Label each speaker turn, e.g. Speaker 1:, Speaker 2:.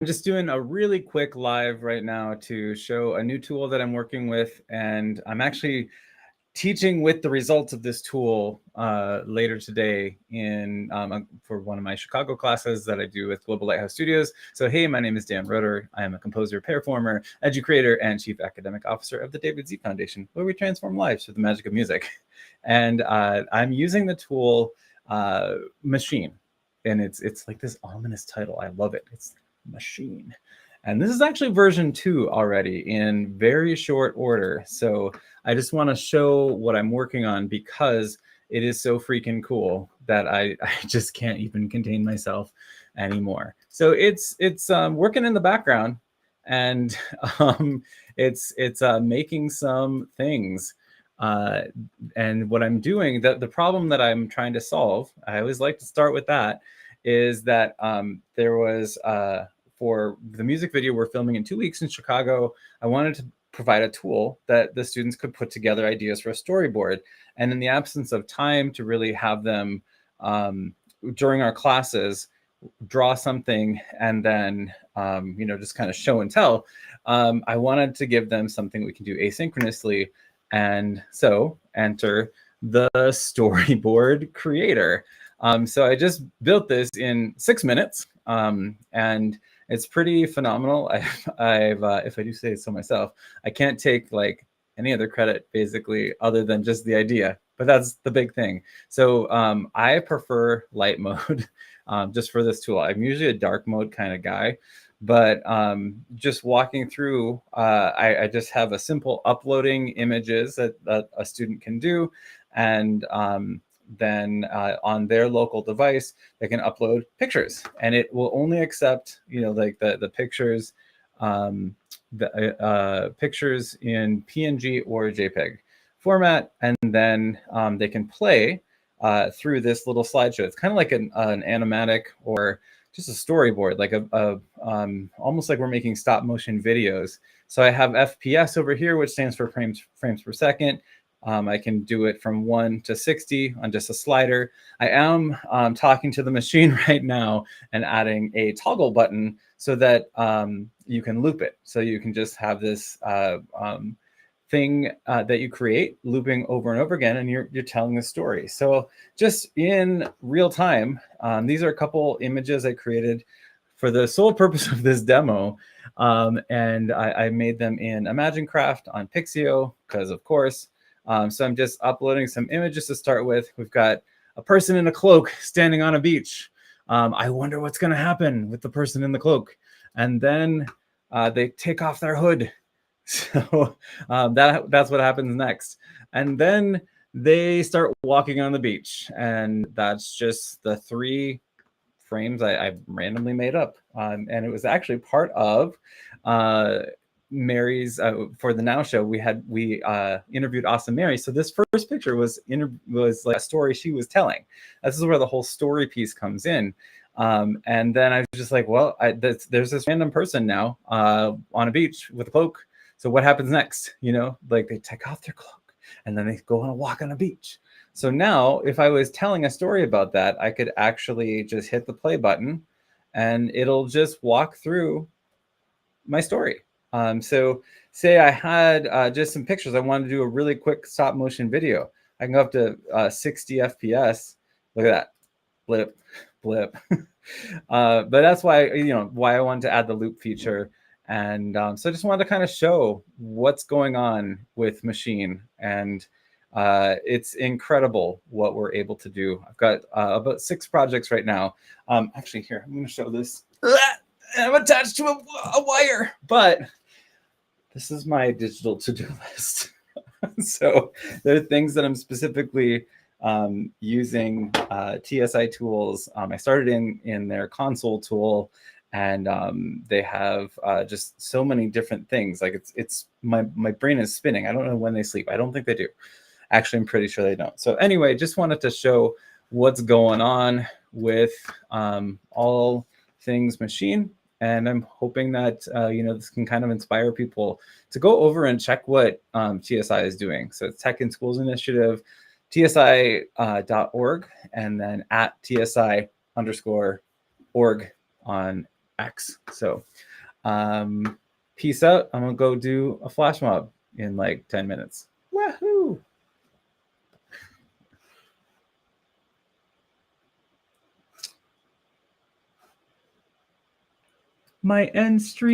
Speaker 1: just doing a really quick live right now to show a new tool that I'm working with, and I'm actually teaching with the results of this tool later today for one of my Chicago classes that I do with Global Lighthouse Studios. So hey, my name is Dan Roeder. I am a composer, PEAR-former, educator, and chief academic officer of the David Z Foundation, where we transform lives through the magic of music. And I'm using the tool Machine, and it's like this ominous title. I love it. It's Machine. And this is actually version 2 already in very short order. So I just want to show what I'm working on because it is so freaking cool that I just can't even contain myself anymore. So it's working in the background, and it's making some things. And what I'm doing, the problem that I'm trying to solve, I always like to start with that, is that there was for the music video we're filming in 2 weeks in Chicago, I wanted to provide a tool that the students could put together ideas for a storyboard. And in the absence of time to really have them during our classes draw something and then just kind of show and tell, I wanted to give them something we can do asynchronously. And so enter the storyboard creator. So I just built this in 6 minutes, and it's pretty phenomenal. I've if I do say so myself, I can't take like any other credit basically other than just the idea, but that's the big thing. So I prefer light mode just for this tool. I'm usually a dark mode kind of guy, but just walking through, I just have a simple uploading images that a student can do, and then on their local device, they can upload pictures, and it will only accept, like the pictures, pictures in PNG or JPEG format, and then they can play through this little slideshow. It's kind of like an animatic or just a storyboard, like almost like we're making stop motion videos. So I have FPS over here, which stands for frames per second. I can do it from 1 to 60 on just a slider. I am talking to the machine right now and adding a toggle button so that you can loop it. So you can just have this thing that you create looping over and over again, and you're telling the story. So just in real time, these are a couple images I created for the sole purpose of this demo. And I made them in ImagineCraft on Pixio, because of course. So I'm just uploading some images to start with. We've got a person in a cloak standing on a beach. I wonder what's going to happen with the person in the cloak. And then they take off their hood. So that's what happens next. And then they start walking on the beach. And that's just the 3 frames I randomly made up. And it was actually part of Mary's for the Now Show. We interviewed Awesome Mary. So this first picture was like a story she was telling. This is where the whole story piece comes in. And then I was just like, well, there's this random person now on a beach with a cloak. So what happens next? Like they take off their cloak and then they go on a walk on a beach. So now if I was telling a story about that, I could actually just hit the play button and it'll just walk through my story. So say I had just some pictures. I wanted to do a really quick stop motion video. I can go up to 60 FPS. Look at that, blip, blip. But that's why, why I wanted to add the loop feature. And so I just wanted to kind of show what's going on with Machine. And it's incredible what we're able to do. I've got about 6 projects right now. Actually, here, I'm going to show this. I'm attached to a wire, but this is my digital to-do list. So there are things that I'm specifically using TSI tools. I started in their console tool, and they have just so many different things. Like it's my brain is spinning. I don't know when they sleep. I don't think they do. Actually, I'm pretty sure they don't. So anyway, just wanted to show what's going on with all things Machine. And I'm hoping that this can kind of inspire people to go over and check what TSI is doing. So it's Tech in Schools Initiative, TSI.org, and then at TSI_org on X. So peace out. I'm gonna go do a flash mob in like 10 minutes. Wahoo! My end stream.